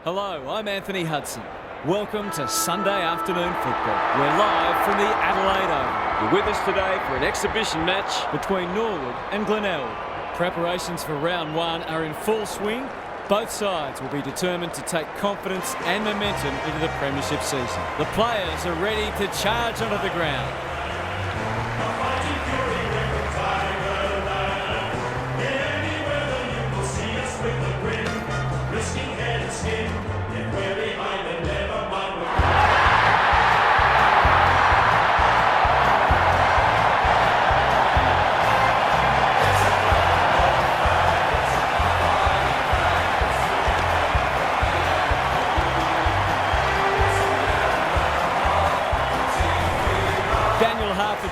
Hello, I'm Anthony Hudson. Welcome to Sunday Afternoon Football. We're live from the Adelaide Oval. You're with us today for an exhibition match between Norwood and Glenelg. Preparations for round one are in full swing. Both sides will be determined to take confidence and momentum into the premiership season. The players are ready to charge onto the ground.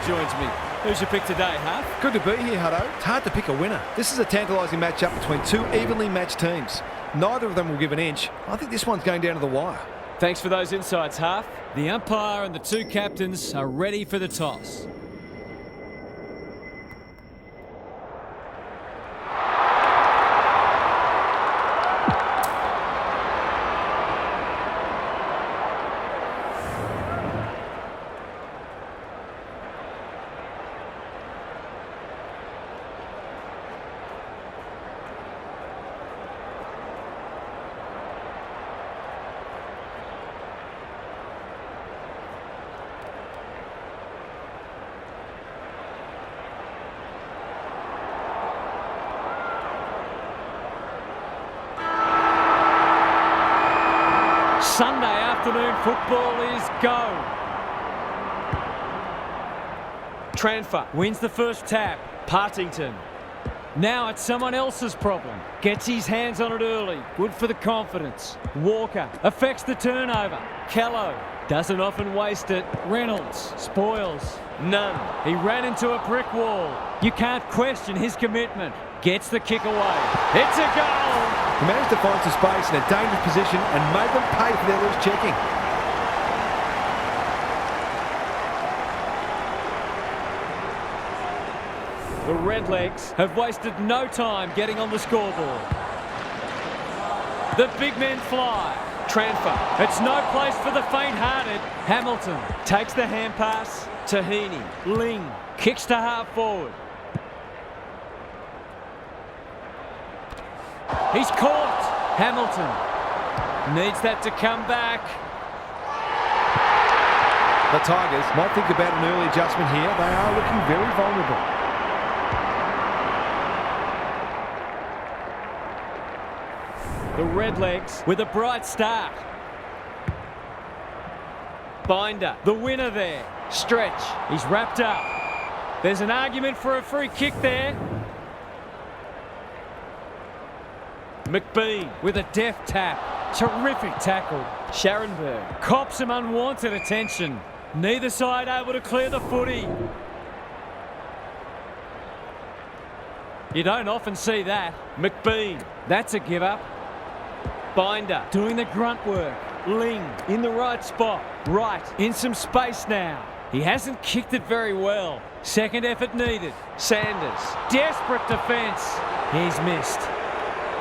Joins me. Who's your pick today, Huff? Good to be here, Hutto. It's hard to pick a winner. This is a tantalising matchup between two evenly matched teams. Neither of them will give an inch. I think this one's going down to the wire. Thanks for those insights, Huff. The umpire and the two captains are ready for the toss. Sunday afternoon football is go. Transfer wins the first tap. Partington. Now it's someone else's problem. Gets his hands on it early. Good for the confidence. Walker affects the turnover. Callow doesn't often waste it. Reynolds spoils. None. He ran into a brick wall. You can't question his commitment. Gets the kick away. It's a goal! He managed to find some space in a dangerous position and made them pay for their loose checking. The Redlegs have wasted no time getting on the scoreboard. The big men fly. Transfer. It's no place for the faint-hearted. Hamilton takes the hand pass. Tahini. Ling kicks to half forward. He's caught. Hamilton needs that to come back. The Tigers might think about an early adjustment here. They are looking very vulnerable. The Redlegs with a bright start. Binder, the winner there. Stretch, he's wrapped up. There's an argument for a free kick there. McBean with a deft tap. Terrific tackle. Scharenberg cops some unwanted attention. Neither side able to clear the footy. You don't often see that. McBean, that's a give up. Binder doing the grunt work. Ling in the right spot. Right in some space now. He hasn't kicked it very well. Second effort needed. Sanders, desperate defence. He's missed.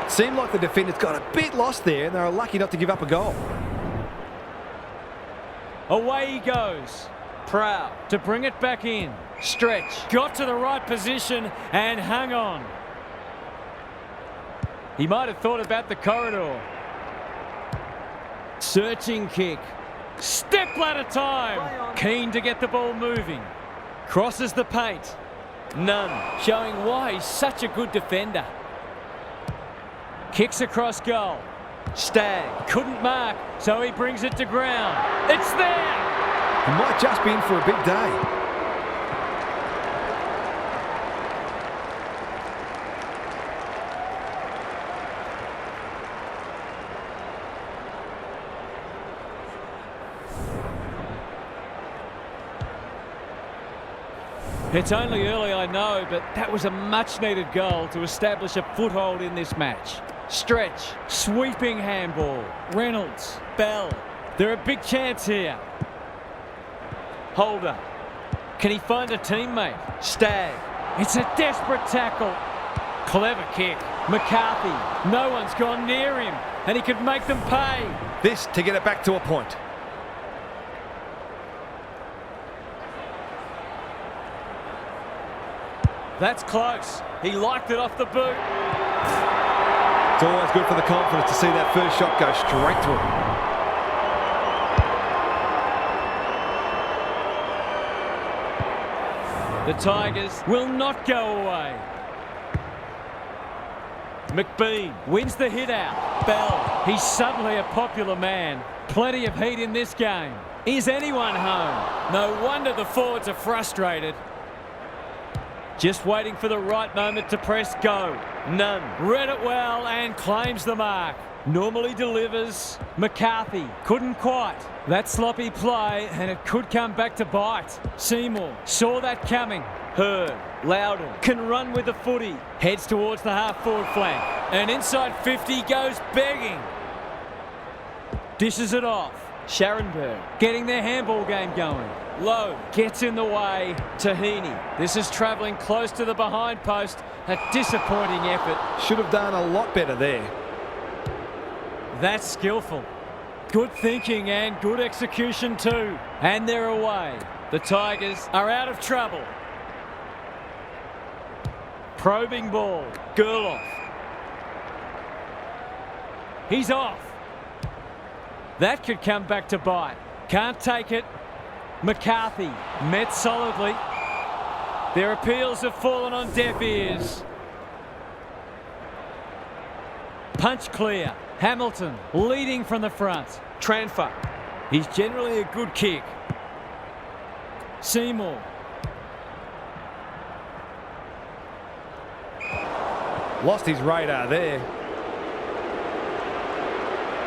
Seemed like the defenders got a bit lost there and they were lucky not to give up a goal. Away he goes. Proud to bring it back in. Stretch. Got to the right position and hung on. He might have thought about the corridor. Searching kick. Step ladder time. Keen to get the ball moving. Crosses the paint. None. Showing why he's such a good defender. Kicks across goal. Stagg couldn't mark, so he brings it to ground. It's there! He might just be in for a big day. It's only early, I know, but that was a much-needed goal to establish a foothold in this match. Stretch, sweeping handball. Reynolds, Bell. They're a big chance here. Holder. Can he find a teammate? Stagg. It's a desperate tackle. Clever kick. McCarthy. No one's gone near him, and he could make them pay. This to get it back to a point. That's close. He liked it off the boot. It's always good for the confidence to see that first shot go straight through. The Tigers will not go away. McBean wins the hit out. Bell, he's suddenly a popular man. Plenty of heat in this game. Is anyone home? No wonder the forwards are frustrated. Just waiting for the right moment to press go. None. Read it well and claims the mark. Normally delivers. McCarthy couldn't quite. That sloppy play, and it could come back to bite. Seymour saw that coming. Hurd, Loudon can run with the footy. Heads towards the half-forward flank. And inside 50 goes begging. Dishes it off. Scharenberg getting their handball game going. Lowe gets in the way. Tahini. This is travelling close to the behind post. A disappointing effort. Should have done a lot better there. That's skillful. Good thinking and good execution too. And they're away. The Tigers are out of trouble. Probing ball. Gerloff. He's off. That could come back to bite. Can't take it. McCarthy met solidly. Their appeals have fallen on deaf ears. Punch clear. Hamilton leading from the front. Tranfer. He's generally a good kick. Seymour. Lost his radar there.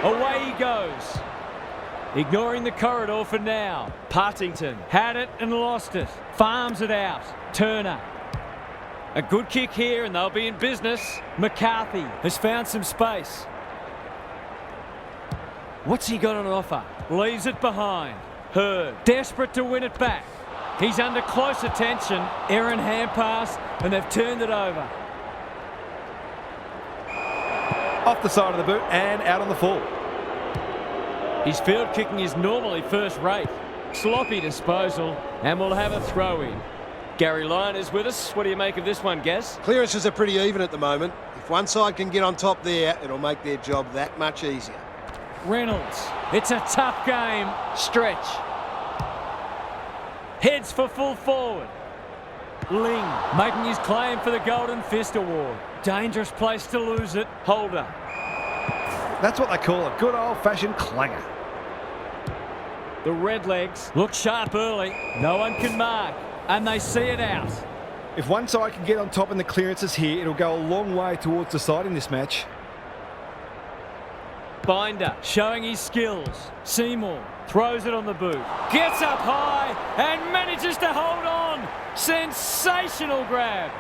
Away he goes. Ignoring the corridor for now. Partington had it and lost it. Farms it out. Turner. A good kick here and they'll be in business. McCarthy has found some space. What's he got on offer? Leaves it behind. Hurd desperate to win it back. He's under close attention. Errant hand pass and they've turned it over. Off the side of the boot and out on the full. His field kicking is normally first rate. Sloppy disposal, and we'll have a throw in. Gary Lyon is with us. What do you make of this one, Gaz? Clearances are pretty even at the moment. If one side can get on top there, it'll make their job that much easier. Reynolds, it's a tough game. Stretch. Heads for full forward. Ling making his claim for the Golden Fist Award. Dangerous place to lose it. Holder. That's what they call a good old-fashioned clanger. The Redlegs look sharp early. No one can mark, and they see it out. If one side can get on top in the clearances here, it'll go a long way towards deciding this match. Binder showing his skills. Seymour throws it on the boot. Gets up high and manages to hold on. Sensational grab.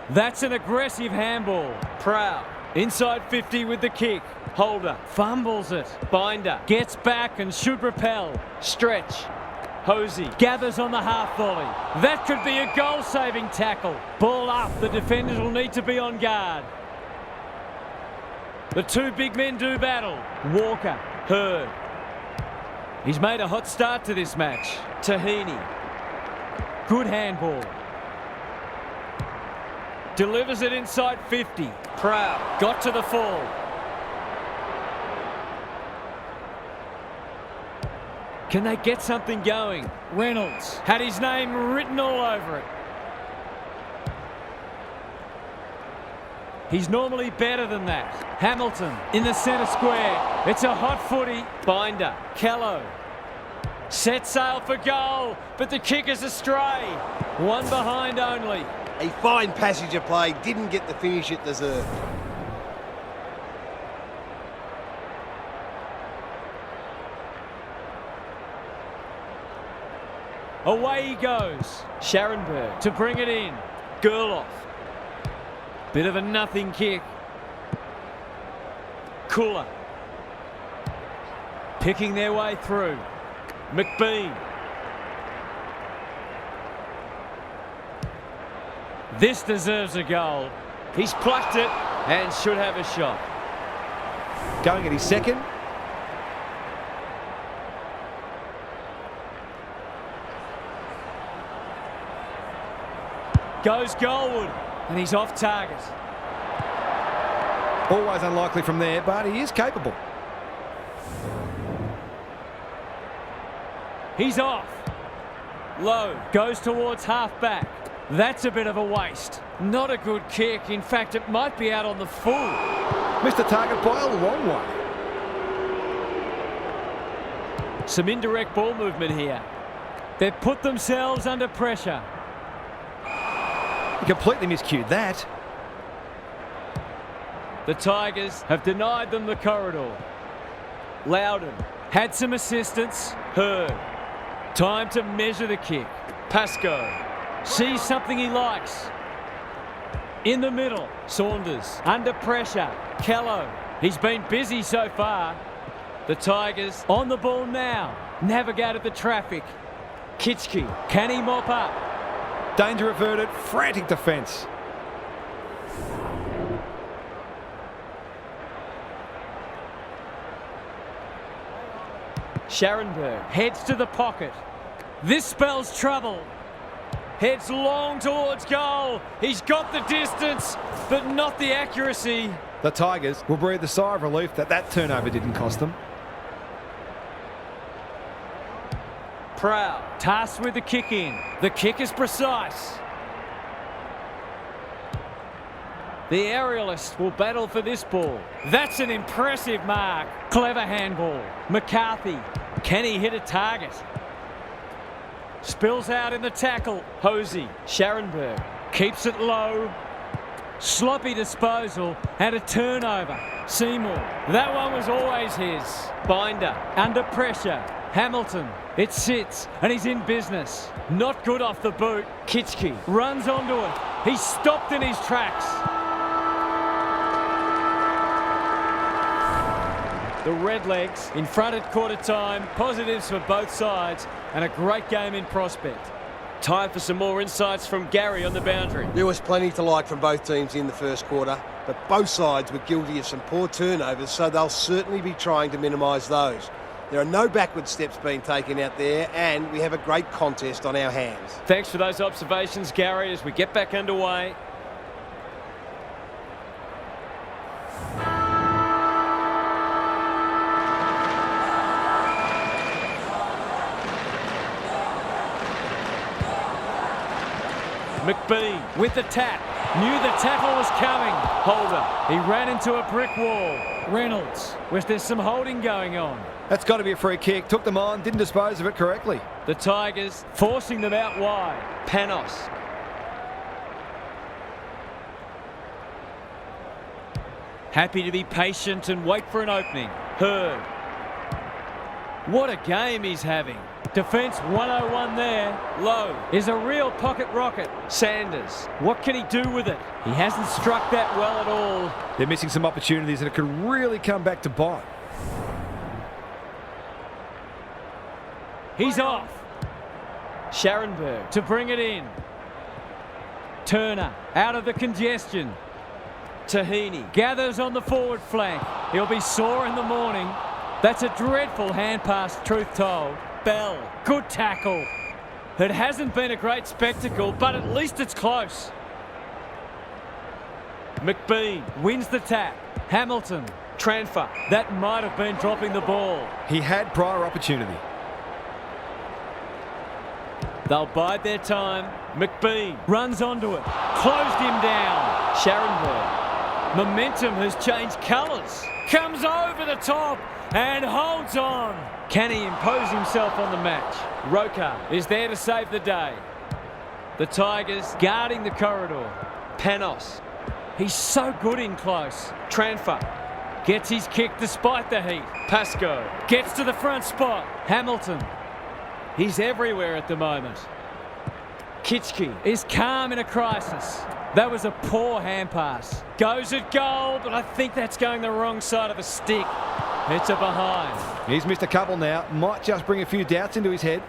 That's an aggressive handball. Proud. Inside 50 with the kick. Holder fumbles it. Binder gets back and should repel. Stretch. Hosey gathers on the half volley. That could be a goal-saving tackle. Ball up. The defenders will need to be on guard. The two big men do battle. Walker. Hurd. He's made a hot start to this match. Tahini. Good handball. Delivers it inside 50. Proud. Got to the fall. Can they get something going? Reynolds had his name written all over it. He's normally better than that. Hamilton in the centre square. It's a hot footy. Binder. Kello. Set sail for goal, but the kick is astray. One behind only. A fine passage of play, didn't get the finish it deserved. Away he goes. Scharenberg to bring it in. Gerloff. Bit of a nothing kick. Cooler. Picking their way through. McBean. This deserves a goal. He's plucked it and should have a shot. Going at his second. Goes goalward, and he's off target. Always unlikely from there, but he is capable. He's off. Low goes towards half-back. That's a bit of a waste. Not a good kick. In fact, it might be out on the full. Missed the target by a long way. Some indirect ball movement here. They've put themselves under pressure. He completely miscued that. The Tigers have denied them the corridor. Loudon had some assistance. Hurd. Time to measure the kick. Pascoe sees something he likes. In the middle, Saunders under pressure. Kello, he's been busy so far. The Tigers on the ball now. Navigated the traffic. Kitchke, can he mop up? Danger averted, frantic defence. Scharenberg heads to the pocket. This spells trouble. Heads long towards goal. He's got the distance, but not the accuracy. The Tigers will breathe a sigh of relief that turnover didn't cost them. Proud, tasked with the kick in. The kick is precise. The aerialist will battle for this ball. That's an impressive mark. Clever handball. McCarthy, can he hit a target? Spills out in the tackle. Hosey, Scharenberg, keeps it low. Sloppy disposal and a turnover. Seymour, that one was always his. Binder, under pressure. Hamilton, it sits and he's in business. Not good off the boot. Kitchke runs onto it. He's stopped in his tracks. The Redlegs in front at quarter time. Positives for both sides and a great game in prospect. Time for some more insights from Gary on the boundary. There was plenty to like from both teams in the first quarter, but both sides were guilty of some poor turnovers, so they'll certainly be trying to minimise those. There are no backward steps being taken out there, and we have a great contest on our hands. Thanks for those observations, Gary, as we get back underway. McBean with the tap. Knew the tackle was coming. Holder. He ran into a brick wall. Reynolds. Was there some holding going on? That's got to be a free kick. Took them on, didn't dispose of it correctly. The Tigers forcing them out wide. Panos. Happy to be patient and wait for an opening. Hurd. What a game he's having. Defence 101 there. Low is a real pocket rocket. Sanders. What can he do with it? He hasn't struck that well at all. They're missing some opportunities and it could really come back to bite. He's off. Scharenberg to bring it in. Turner out of the congestion. Tahini gathers on the forward flank. He'll be sore in the morning. That's a dreadful hand pass, truth told. Bell, good tackle. It hasn't been a great spectacle, but at least it's close. McBean wins the tap. Hamilton, Tranfer. That might have been dropping the ball. He had prior opportunity. They'll bide their time. McBean runs onto it. Closed him down. Scharenberg. Momentum has changed colours. Comes over the top and holds on. Can he impose himself on the match? Roker is there to save the day. The Tigers guarding the corridor. Panos. He's so good in close. Tranfer gets his kick despite the heat. Pascoe gets to the front spot. Hamilton. He's everywhere at the moment. Kitchke is calm in a crisis. That was a poor hand pass. Goes at goal, but I think that's going the wrong side of the stick. It's a behind. He's missed a couple now. Might just bring a few doubts into his head.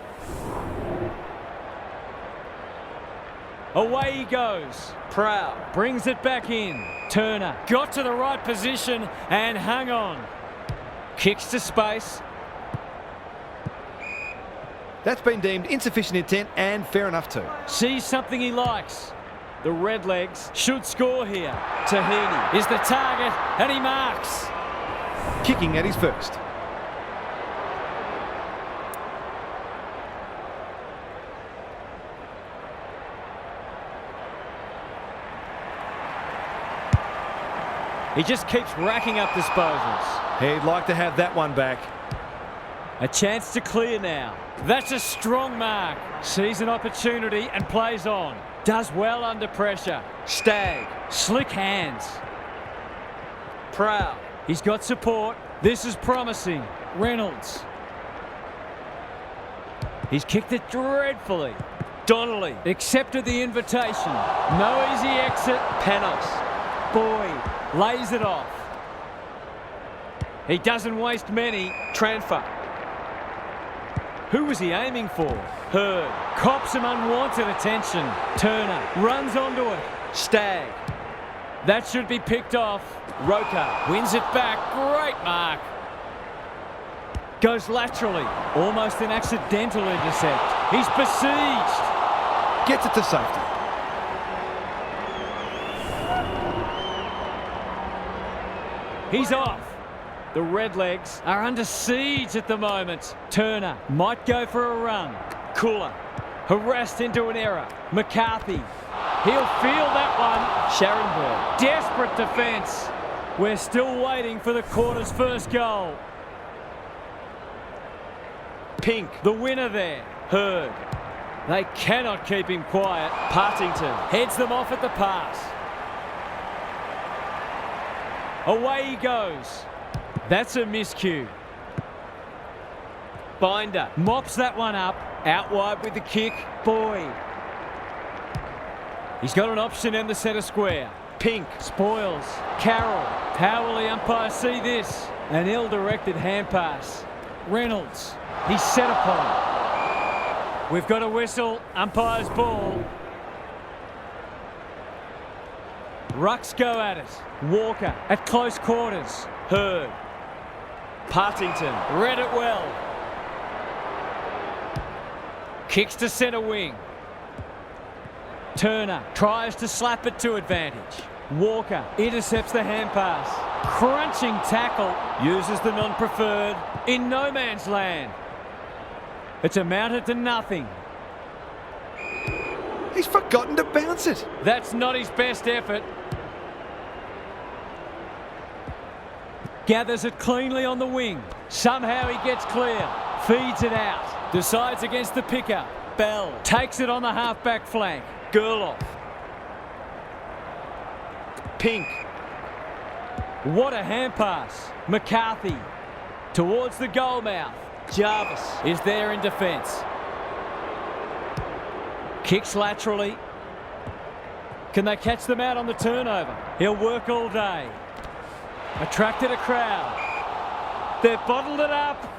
Away he goes. Proud brings it back in. Turner got to the right position and hung on. Kicks to space. That's been deemed insufficient intent and fair enough too. Sees something he likes. The Redlegs should score here. Tahini is the target and he marks. Kicking at his first. He just keeps racking up disposals. He'd like to have that one back. A chance to clear now. That's a strong mark. Sees an opportunity and plays on. Does well under pressure. Stagg. Slick hands. Proud. He's got support. This is promising. Reynolds. He's kicked it dreadfully. Donnelly accepted the invitation. No easy exit. Panos. Boyd lays it off. He doesn't waste many. Transfer. Who was he aiming for? Hurd. Cops some unwanted attention. Turner runs onto it. Stagg. That should be picked off. Roker wins it back. Great mark. Goes laterally. Almost an accidental intercept. He's besieged. Gets it to safety. He's off. The Redlegs are under siege at the moment. Turner might go for a run. Cooler harassed into an error. McCarthy. He'll feel that one. Scharenberg. Desperate defence. We're still waiting for the quarter's first goal. Pink, the winner there. Hurd. They cannot keep him quiet. Partington heads them off at the pass. Away he goes. That's a miscue. Binder mops that one up. Out wide with the kick. Boyd. He's got an option in the centre square. Pink spoils. Carroll. How will the umpire see this? An ill-directed hand pass. Reynolds. He's set upon. We've got a whistle. Umpire's ball. Rucks go at it. Walker at close quarters. Hurd. Partington read it well. Kicks to centre wing. Turner tries to slap it to advantage. Walker intercepts the hand pass. Crunching tackle. Uses the non-preferred. In no man's land. It's amounted to nothing. He's forgotten to bounce it. That's not his best effort. Gathers it cleanly on the wing. Somehow he gets clear. Feeds it out. Decides against the pickup. Bell takes it on the half-back flank. Gerloff. Pink. What a hand pass. McCarthy. Towards the goal mouth. Jarvis is there in defence. Kicks laterally. Can they catch them out on the turnover? He'll work all day. Attracted a crowd. They've bottled it up.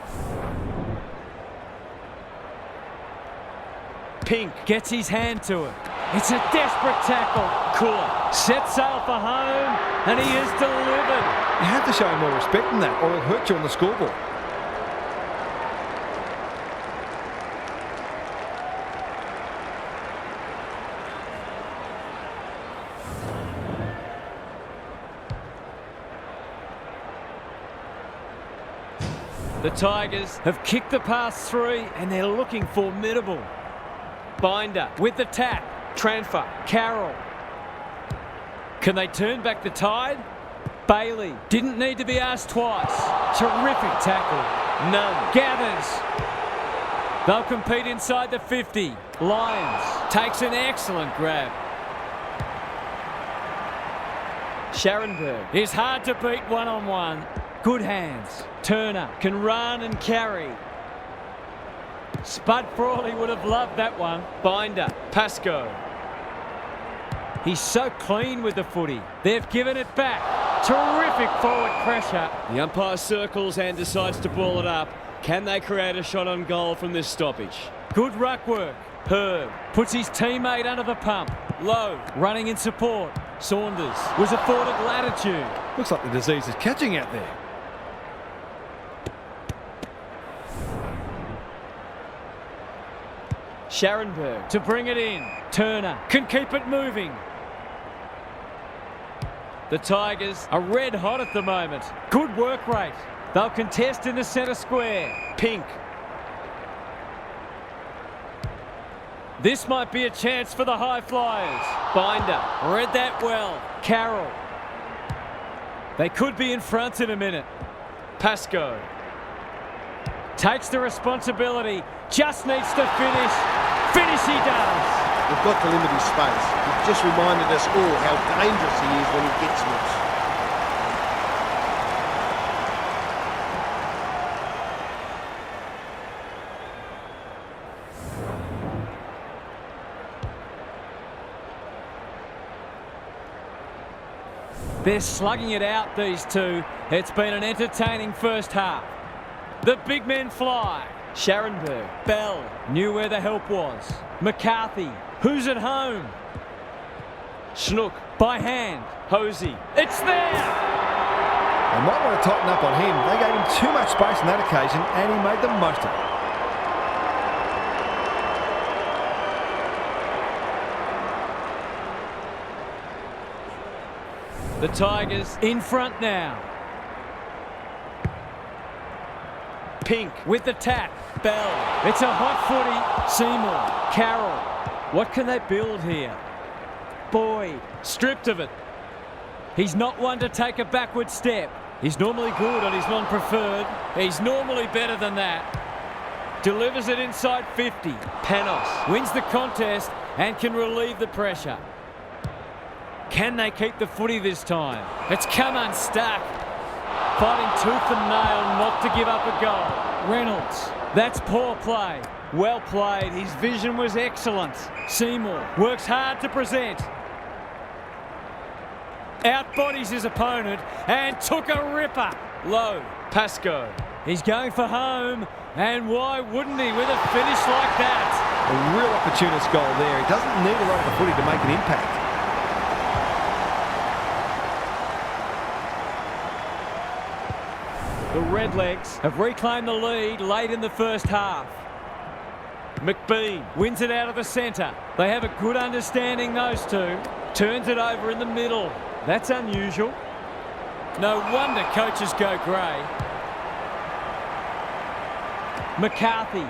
Pink gets his hand to it. It's a desperate tackle. Cooler sets sail for home, and he is delivered. You have to show him more respect than that, or he'll hurt you on the scoreboard. The Tigers have kicked the past three and they're looking formidable. Binder with the tap. Transfer. Carroll. Can they turn back the tide? Bailey didn't need to be asked twice. Terrific tackle. None. Gathers. They'll compete inside the 50. Lyons takes an excellent grab. Scharenberg is hard to beat one-on-one. Good hands. Turner can run and carry. Spud Frawley would have loved that one. Binder. Pascoe. He's so clean with the footy. They've given it back. Terrific forward pressure. The umpire circles and decides to ball it up. Can they create a shot on goal from this stoppage? Good ruck work. Hurd puts his teammate under the pump. Low, running in support. Saunders was afforded latitude. Looks like the disease is catching out there. Scharenberg to bring it in. Turner can keep it moving. The Tigers are red hot at the moment. Good work rate. They'll contest in the centre square. Pink. This might be a chance for the high flyers. Binder read that well. Carroll. They could be in front in a minute. Pascoe takes the responsibility. Just needs to finish. Finish he does. We've got to limit his space. He's just reminded us all how dangerous he is when he gets loose. They're slugging it out, these two. It's been an entertaining first half. The big men fly. Scharenberg. Bell knew where the help was. McCarthy. Who's at home? Schnook. By hand. Hosey. It's there! They might want to tighten up on him. They gave him too much space on that occasion and he made the most of it. The Tigers in front now. Pink with the tap. Bell. It's a hot footy. Seymour. Carroll. What can they build here? Boyd. Stripped of it. He's not one to take a backward step. He's normally good on his non-preferred. He's normally better than that. Delivers it inside 50. Panos wins the contest and can relieve the pressure. Can they keep the footy this time? It's come unstuck. Fighting tooth and nail not to give up a goal. Reynolds. That's poor play. Well played. His vision was excellent. Seymour works hard to present. Outbodies his opponent and took a ripper. Low. Pascoe. He's going for home. And why wouldn't he with a finish like that? A real opportunist goal there. He doesn't need a lot of the footy to make an impact. The Redlegs have reclaimed the lead late in the first half. McBean wins it out of the centre. They have a good understanding, those two. Turns it over in the middle. That's unusual. No wonder coaches go grey. McCarthy.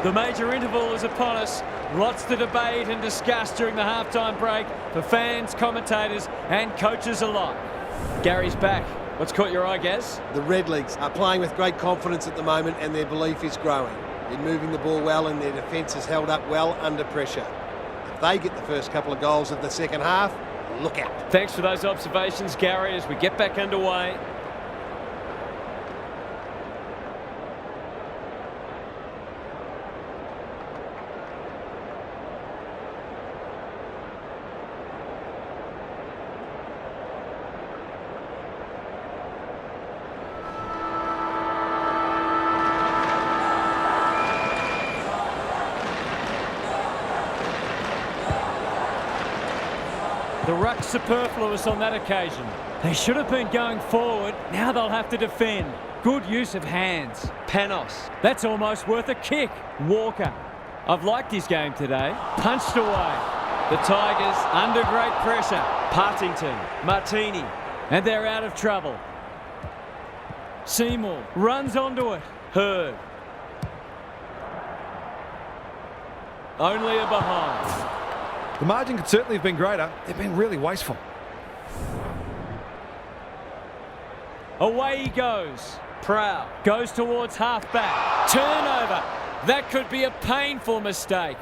The major interval is upon us. Lots to debate and discuss during the halftime break for fans, commentators and coaches alike. Gary's back. What's caught your eye, Gaz? The Redlegs are playing with great confidence at the moment and their belief is growing. They're moving the ball well and their defence is held up well under pressure. If they get the first couple of goals of the second half, look out. Thanks for those observations, Gary, as we get back underway. The ruck's superfluous on that occasion. They should have been going forward. Now they'll have to defend. Good use of hands. Panos. That's almost worth a kick. Walker. I've liked his game today. Punched away. The Tigers under great pressure. Partington. Martini. And they're out of trouble. Seymour runs onto it. Hurd. Only a behind. The margin could certainly have been greater. They've been really wasteful. Away he goes. Proud goes towards half-back. Turnover. That could be a painful mistake.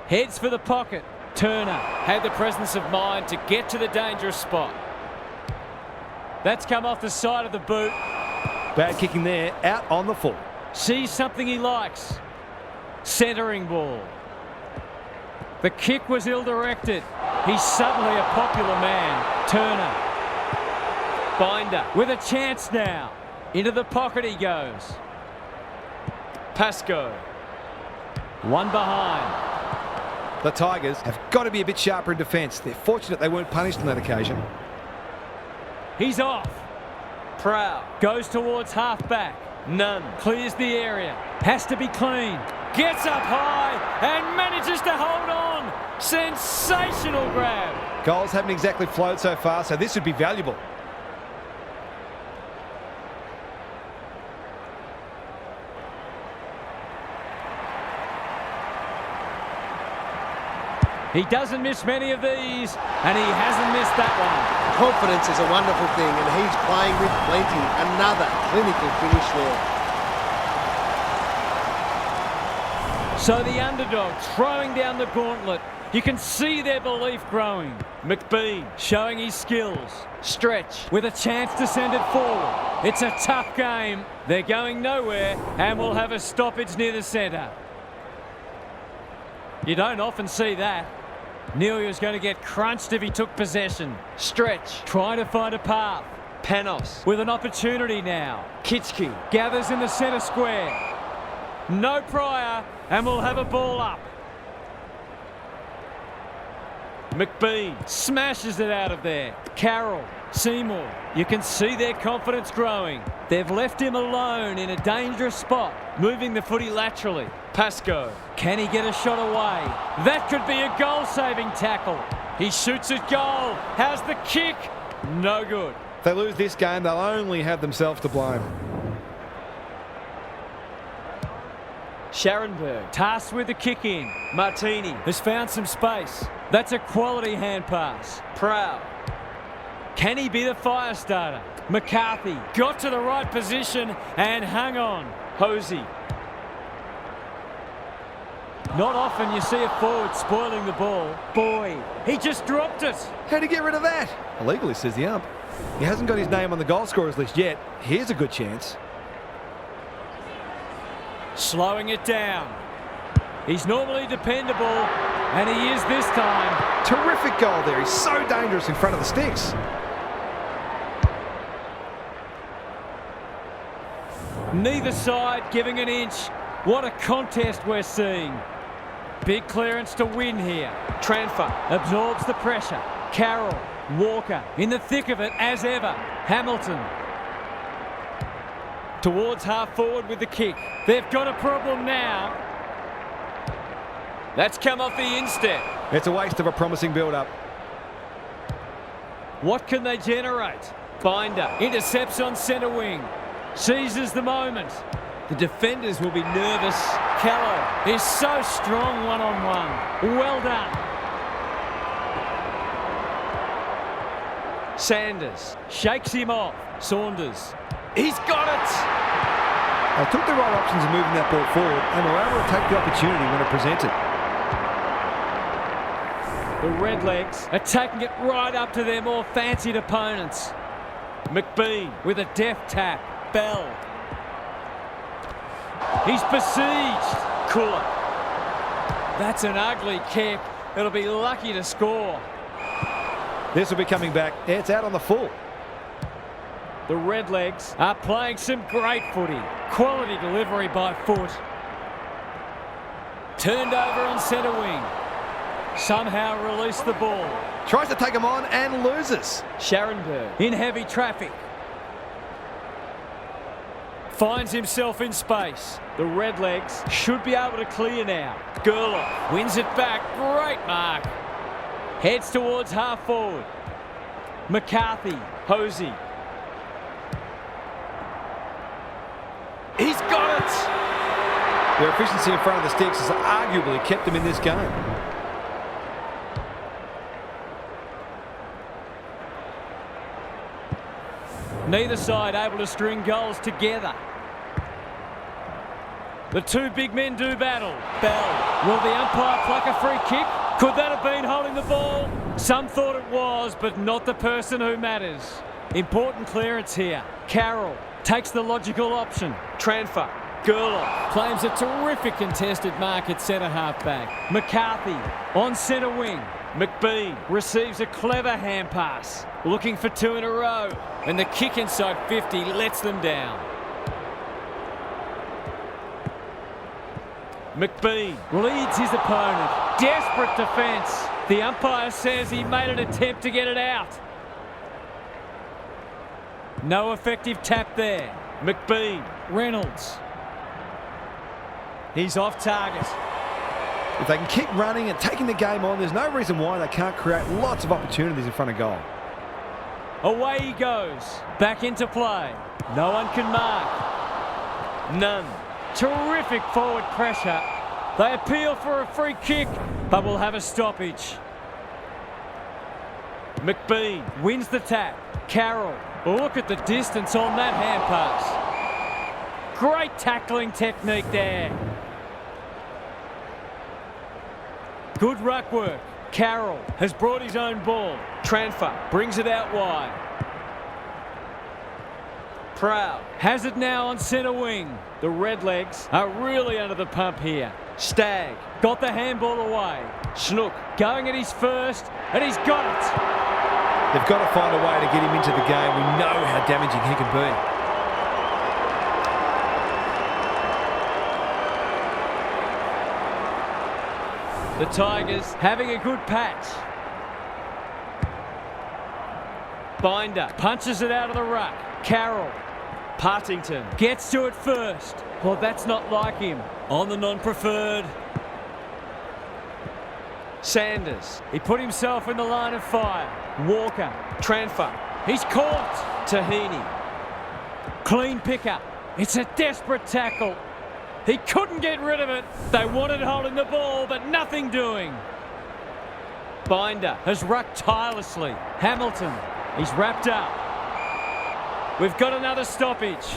Heads for the pocket. Turner had the presence of mind to get to the dangerous spot. That's come off the side of the boot. Bad kicking there, out on the full. Sees something he likes. Centering ball. The kick was ill-directed. He's suddenly a popular man. Turner. Binder with a chance now. Into the pocket he goes. Pascoe. One behind. The Tigers have got to be a bit sharper in defence. They're fortunate they weren't punished on that occasion. He's off. Proud goes towards half-back. None. Clears the area. Has to be clean. Gets up high and manages to hold on. Sensational grab. Goals haven't exactly flowed so far, so this would be valuable. He doesn't miss many of these, and he hasn't missed that one. Confidence is a wonderful thing, and he's playing with plenty. Another clinical finish there. So the underdog throwing down the gauntlet. You can see their belief growing. McBean showing his skills. Stretch with a chance to send it forward. It's a tough game. They're going nowhere, and we'll have a stoppage near the centre. You don't often see that. Neil's going to get crunched if he took possession. Stretch, trying to find a path. Panos with an opportunity now. Kitschke gathers in the centre square. No prior, and we'll have a ball up. McBean smashes it out of there. Carroll, Seymour. You can see their confidence growing. They've left him alone in a dangerous spot, moving the footy laterally. Pascoe, can he get a shot away? That could be a goal-saving tackle. He shoots at goal. How's the kick? No good. If they lose this game, they'll only have themselves to blame. Scharenberg tasked with the kick in. Martini has found some space. That's a quality hand pass. Proud. Can he be the fire starter? McCarthy got to the right position and hung on. Hosey. Not often you see a forward spoiling the ball. Boyd, he just dropped it. How'd he get rid of that? Illegally, says the ump. He hasn't got his name on the goal scorers list yet. Here's a good chance. Slowing it down. He's normally dependable, and he is this time. Terrific goal there. He's so dangerous in front of the sticks. Neither side giving an inch. What a contest we're seeing. Big clearance to win here. Tranfer absorbs the pressure. Carroll, Walker in the thick of it as ever. Hamilton towards half forward with the kick. They've got a problem now. That's come off the instep. It's a waste of a promising build-up. What can they generate? Binder intercepts on centre wing. Seizes the moment. The defenders will be nervous. Callow is so strong one-on-one. Well done. Sanders shakes him off. Saunders. He's got it. They took the right options in moving that ball forward and were able to take the opportunity when it presented. The Redlegs are taking it right up to their more fancied opponents. McBean with a deft tap. Bell. He's besieged. Cooler. That's an ugly kick. It'll be lucky to score. This will be coming back. It's out on the full. The Redlegs are playing some great footy. Quality delivery by foot. Turned over on centre wing. Somehow released the ball. Tries to take him on and loses. Scharenberg in heavy traffic. Finds himself in space. The Redlegs should be able to clear now. Glenelg wins it back. Great mark. Heads towards half forward. McCarthy. Hosey. He's got it. Their efficiency in front of the sticks has arguably kept them in this game. Neither side able to string goals together. The two big men do battle. Bell. Will the umpire pluck a free kick? Could that have been holding the ball? Some thought it was, but not the person who matters. Important clearance here. Carroll takes the logical option. Tranfer. Glenelg claims a terrific contested mark at centre half back. McCarthy on centre wing. McBean receives a clever hand pass. Looking for 2 in a row. And the kick inside 50 lets them down. McBean leads his opponent. Desperate defence. The umpire says he made an attempt to get it out. No effective tap there. McBean, Reynolds. He's off target. If they can keep running and taking the game on, there's no reason why they can't create lots of opportunities in front of goal. Away he goes. Back into play. No one can mark. None. Terrific forward pressure. They appeal for a free kick, but will have a stoppage. McBean wins the tap. Carroll. Look at the distance on that hand pass. Great tackling technique there. Good ruck work. Carroll has brought his own ball. Transfer brings it out wide. Proud has it now on centre wing. The Redlegs are really under the pump here. Stagg got the handball away. Snook going at his first, and he's got it. They've got to find a way to get him into the game. We know how damaging he can be. The Tigers having a good patch. Binder punches it out of the ruck. Carroll. Partington gets to it first. Well, that's not like him. On the non-preferred. Sanders. He put himself in the line of fire. Walker. Transfer. He's caught. Tahini. Clean pickup. It's a desperate tackle. He couldn't get rid of it. They wanted holding the ball, but nothing doing. Binder has rucked tirelessly. Hamilton. He's wrapped up. We've got another stoppage.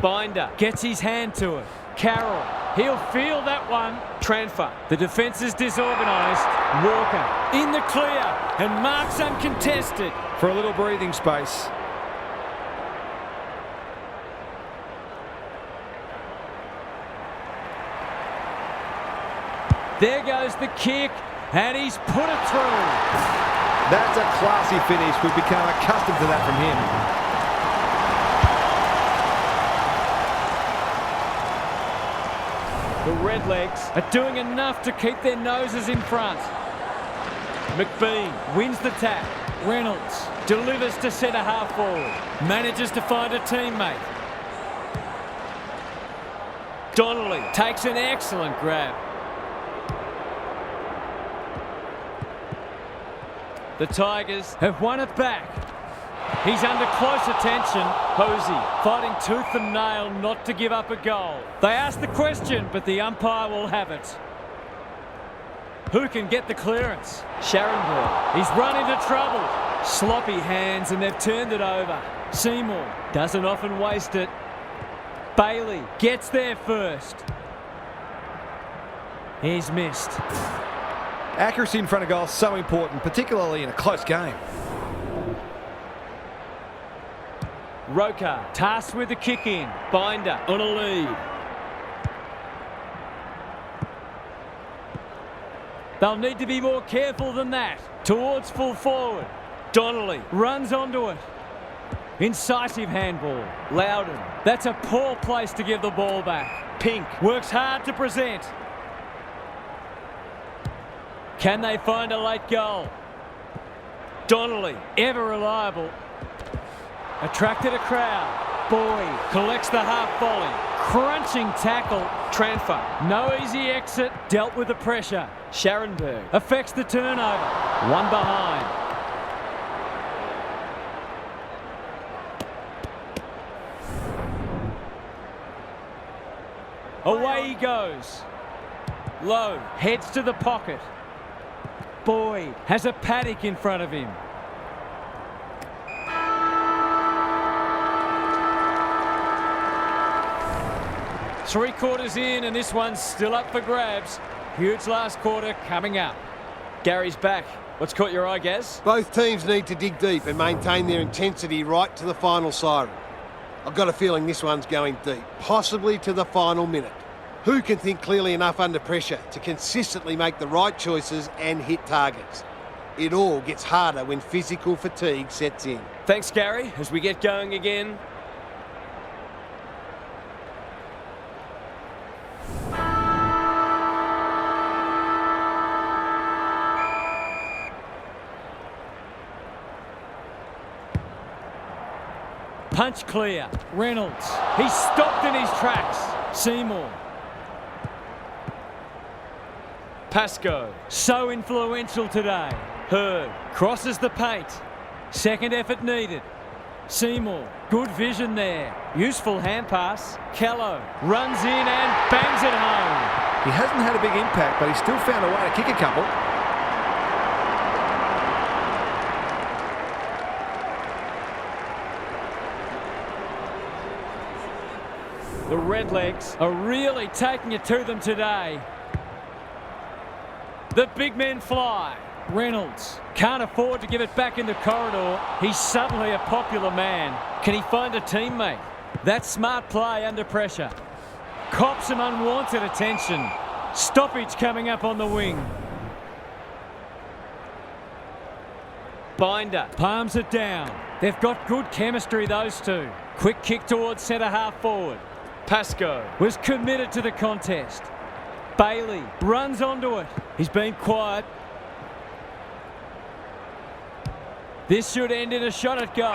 Binder gets his hand to it. Carroll. He'll feel that one. Transfer. The defence is disorganised. Walker in the clear and marks uncontested. For a little breathing space. There goes the kick, and he's put it through. That's a classy finish. We've become accustomed to that from him. The Redlegs are doing enough to keep their noses in front. McBean wins the tap. Reynolds delivers to centre half forward. Manages to find a teammate. Donnelly takes an excellent grab. The Tigers have won it back. He's under close attention. Posey fighting tooth and nail not to give up a goal. They ask the question, but the umpire will have it. Who can get the clearance? Scharenberg. He's run into trouble. Sloppy hands, and they've turned it over. Seymour doesn't often waste it. Bailey gets there first. He's missed. Accuracy in front of goal is so important, particularly in a close game. Roker tasked with the kick in. Binder on a lead. They'll need to be more careful than that. Towards full forward. Donnelly runs onto it. Incisive handball. Loudon. That's a poor place to give the ball back. Pink works hard to present. Can they find a late goal? Donnelly, ever reliable. Attracted a crowd. Boyd collects the half volley. Crunching tackle. Transfer. No easy exit. Dealt with the pressure. Scharenberg affects the turnover. One behind. Away he goes. Lowe heads to the pocket. Boyd has a paddock in front of him. Three quarters in, and this one's still up for grabs. Huge last quarter coming up. Gary's back. What's caught your eye, Gaz? Both teams need to dig deep and maintain their intensity right to the final siren. I've got a feeling this one's going deep, possibly to the final minute. Who can think clearly enough under pressure to consistently make the right choices and hit targets? It all gets harder when physical fatigue sets in. Thanks, Gary, as we get going again. Punch clear. Reynolds. He's stopped in his tracks. Seymour. Pascoe. So influential today. Hurd. Crosses the paint. Second effort needed. Seymour. Good vision there. Useful hand pass. Kello. Runs in and bangs it home. He hasn't had a big impact, but he's still found a way to kick a couple. The Redlegs are really taking it to them today. The big men fly. Reynolds can't afford to give it back in the corridor. He's suddenly a popular man. Can he find a teammate? That's smart play under pressure. Cops some unwanted attention. Stoppage coming up on the wing. Binder palms it down. They've got good chemistry, those two. Quick kick towards centre half forward. Pascoe was committed to the contest. Bailey runs onto it. He's been quiet. This should end in a shot at goal.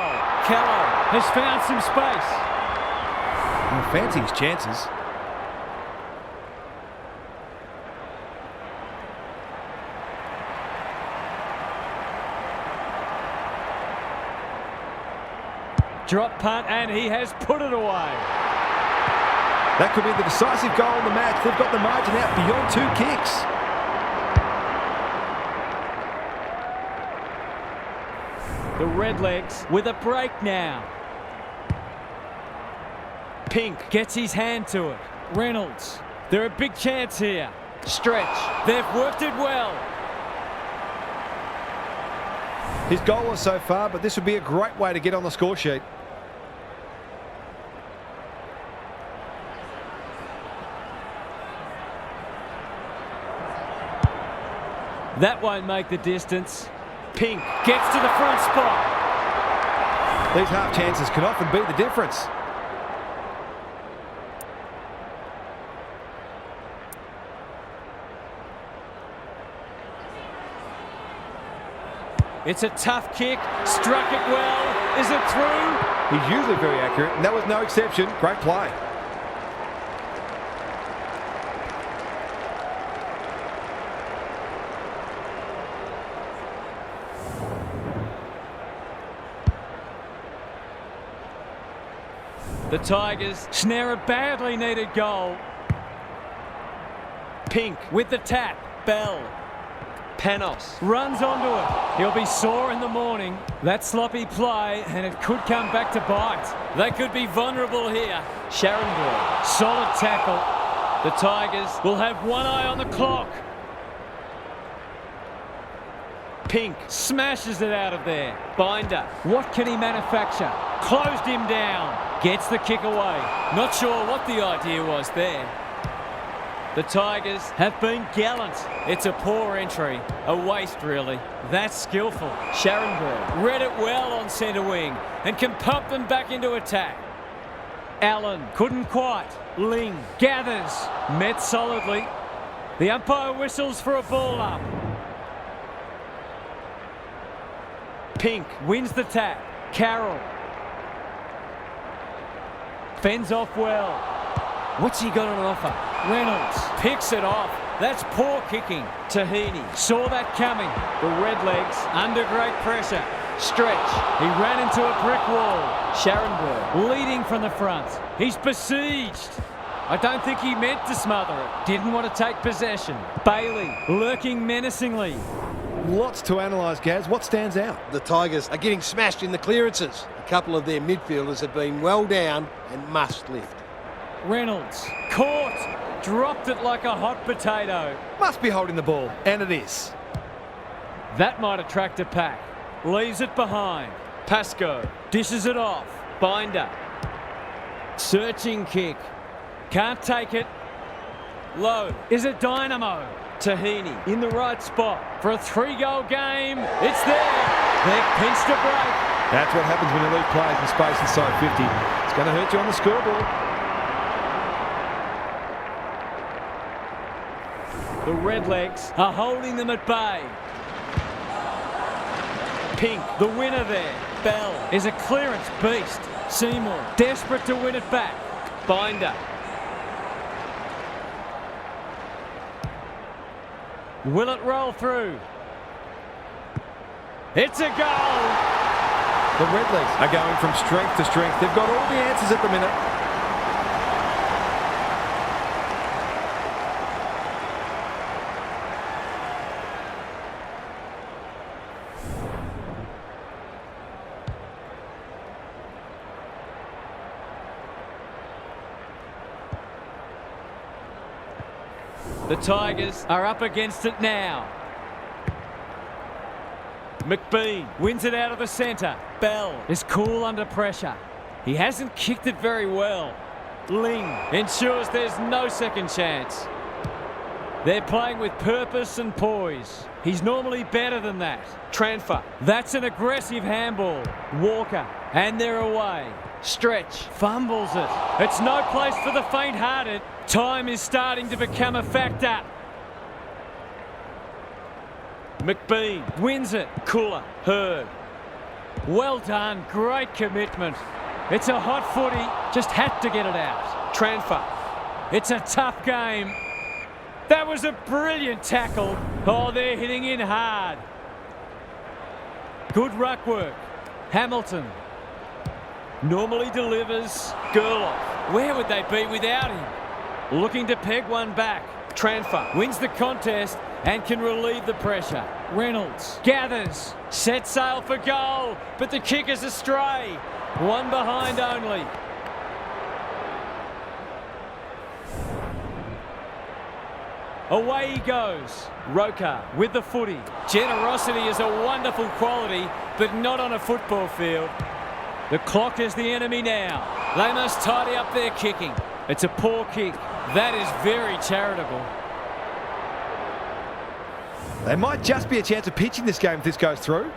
Kello has found some space. He'll fancy his chances. Drop punt and he has put it away. That could be the decisive goal in the match. They've got the margin out beyond 2 kicks. The Redlegs with a break now. Pink gets his hand to it. Reynolds. They're a big chance here. Stretch. They've worked it well. His goal was so far, but this would be a great way to get on the score sheet. That won't make the distance. Pink gets to the front spot. These half chances can often be the difference. It's a tough kick. Struck it well. Is it through? He's usually very accurate, and that was no exception. Great play. The Tigers snare a badly needed goal. Pink with the tap. Bell. Panos runs onto it. He'll be sore in the morning. That sloppy play, and it could come back to bite. They could be vulnerable here. Sharonberg. Solid tackle. The Tigers will have one eye on the clock. Pink smashes it out of there. Binder. What can he manufacture? Closed him down. Gets the kick away. Not sure what the idea was there. The Tigers have been gallant. It's a poor entry. A waste, really. That's skillful. Sharonberg read it well on centre wing and can pump them back into attack. Allen couldn't quite. Ling gathers. Met solidly. The umpire whistles for a ball up. Pink wins the tap. Carroll fends off well. What's he got on offer? Reynolds picks it off. That's poor kicking. Tahini saw that coming. The Redlegs under great pressure. Stretch. He ran into a brick wall. Sharonberg leading from the front. He's besieged. I don't think he meant to smother it. Didn't want to take possession. Bailey lurking menacingly. Lots to analyse, Gaz. What stands out? The Tigers are getting smashed in the clearances. A couple of their midfielders have been well down and must lift. Reynolds caught, dropped it like a hot potato. Must be holding the ball, and it is. That might attract a pack. Leaves it behind. Pascoe dishes it off. Binder. Searching kick. Can't take it. Low is a dynamo. Tahini in the right spot for a 3-goal game. It's there. They've pinched a break. That's what happens when you leave players in space inside 50. It's going to hurt you on the scoreboard. The Redlegs are holding them at bay. Pink, the winner there. Bell is a clearance beast. Seymour, desperate to win it back. Binder. Will it roll through? It's a goal! The Redlegs are going from strength to strength. They've got all the answers at the minute. The Tigers are up against it now. McBean wins it out of the centre. Bell is cool under pressure. He hasn't kicked it very well. Ling ensures there's no second chance. They're playing with purpose and poise. He's normally better than that. Transfer. That's an aggressive handball. Walker. And they're away. Stretch. Fumbles it. It's no place for the faint-hearted. Time is starting to become a factor. McBean wins it. Cooler. Hurd. Well done. Great commitment. It's a hot footy. Just had to get it out. Transfer. It's a tough game. That was a brilliant tackle. Oh, they're hitting in hard. Good ruck work. Hamilton. Normally delivers. Gerloff. Where would they be without him? Looking to peg one back. Transfer. Wins the contest and can relieve the pressure. Reynolds gathers. Set sail for goal, but the kick is astray. One behind only. Away he goes. Roker with the footy. Generosity is a wonderful quality, but not on a football field. The clock is the enemy now. They must tidy up their kicking. It's a poor kick. That is very charitable. There might just be a chance of pitching this game if this goes through.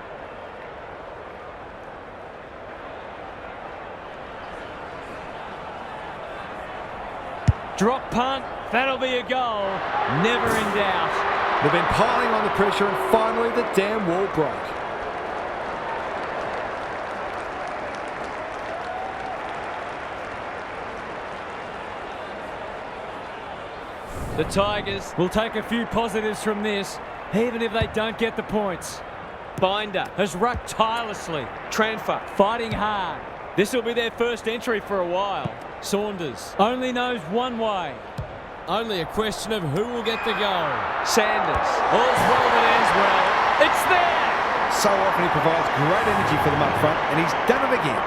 Drop punt. That'll be a goal. Never in doubt. They've been piling on the pressure and finally the damn wall broke. The Tigers will take a few positives from this, even if they don't get the points. Binder has rucked tirelessly. Transfer fighting hard. This will be their first entry for a while. Saunders only knows one way. Only a question of who will get the goal. Sanders. All's well that ends well. It's there! So often he provides great energy for them up front, and he's done it again.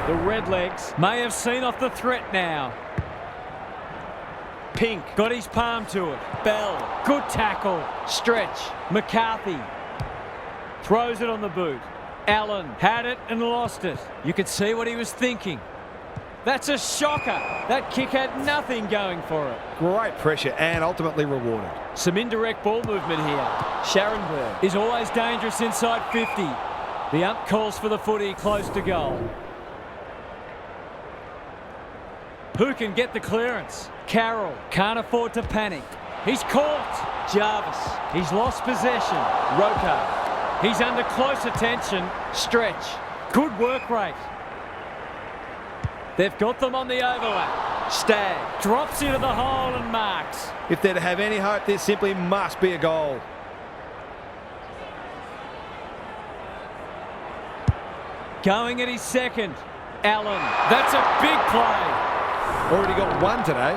The Redlegs may have seen off the threat now. Pink got his palm to it. Bell. Good tackle. Stretch. McCarthy. Throws it on the boot. Allen had it and lost it. You could see what he was thinking. That's a shocker. That kick had nothing going for it. Great pressure and ultimately rewarded. Some indirect ball movement here. Scharenberg is always dangerous inside 50. The ump calls for the footy close to goal. Who can get the clearance? Carroll can't afford to panic. He's caught. Jarvis. He's lost possession. Roker. He's under close attention. Stretch. Good work rate. They've got them on the overlap. Stagg drops into the hole and marks. If they're to have any hope, there simply must be a goal. Going at his second. Allen. That's a big play. Already got one today.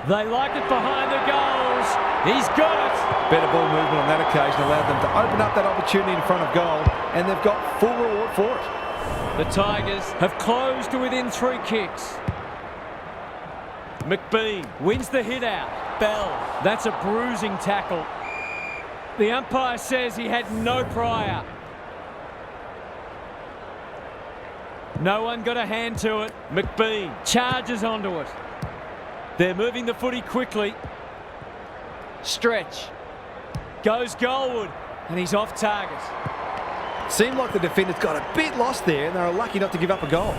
They like it behind the goals. He's got it. Better ball movement on that occasion allowed them to open up that opportunity in front of goal, and they've got full reward for it. The Tigers have closed to within 3 kicks. McBean wins the hit out. Bell. That's a bruising tackle. The umpire says he had no prior. No one got a hand to it. McBean charges onto it. They're moving the footy quickly. Stretch. Goes Goldwood, and he's off target. Seemed like the defenders got a bit lost there, and they were lucky not to give up a goal.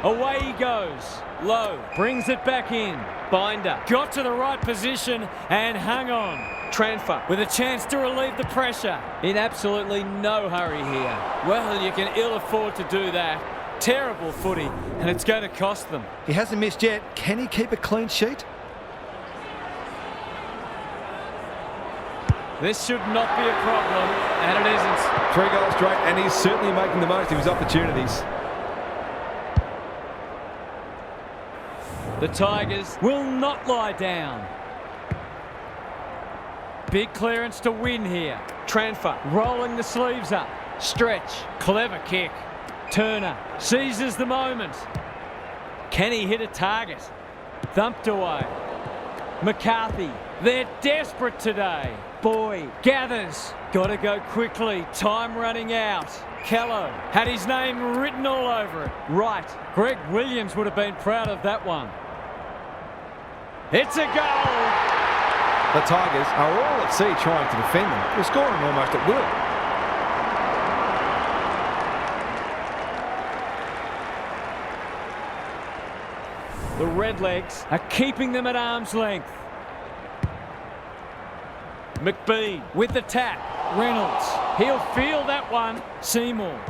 Away he goes. Low. Brings it back in. Binder. Got to the right position and hung on. Tranfer with a chance to relieve the pressure. In absolutely no hurry here. Well, you can ill afford to do that. Terrible footy, and it's going to cost them. He hasn't missed yet. Can he keep a clean sheet? This should not be a problem, and it isn't. 3 goals straight, and he's certainly making the most of his opportunities. The Tigers will not lie down. Big clearance to win here. Tranfer rolling the sleeves up. Stretch. Clever kick. Turner seizes the moment. Can he hit a target? Thumped away. McCarthy. They're desperate today. Boyd gathers. Got to go quickly. Time running out. Kello had his name written all over it. Right. Greg Williams would have been proud of that one. It's a goal. The Tigers are all at sea trying to defend them. They're scoring almost at will. The Redlegs are keeping them at arm's length. McBean with the tap. Reynolds. He'll feel that one. Seymour.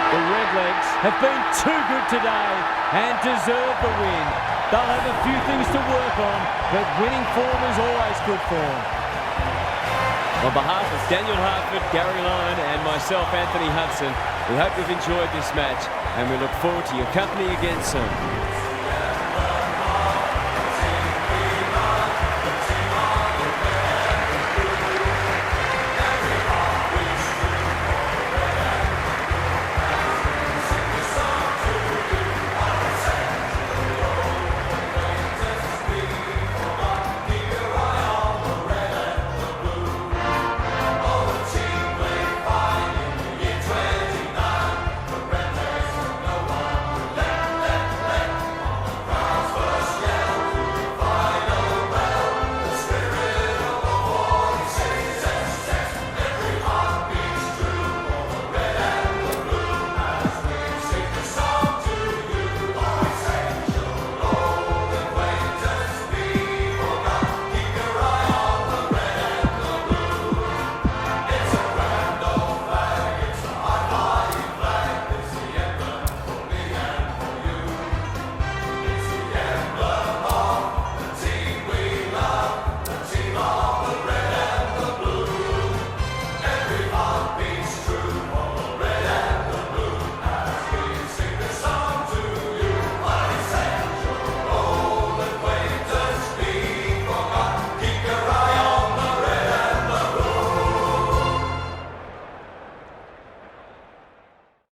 The Redlegs have been too good today and deserve the win. They'll have a few things to work on, but winning form is always good form. On behalf of Daniel Hartford, Gary Lyon and myself, Anthony Hudson, we hope you've enjoyed this match and we look forward to your company again soon.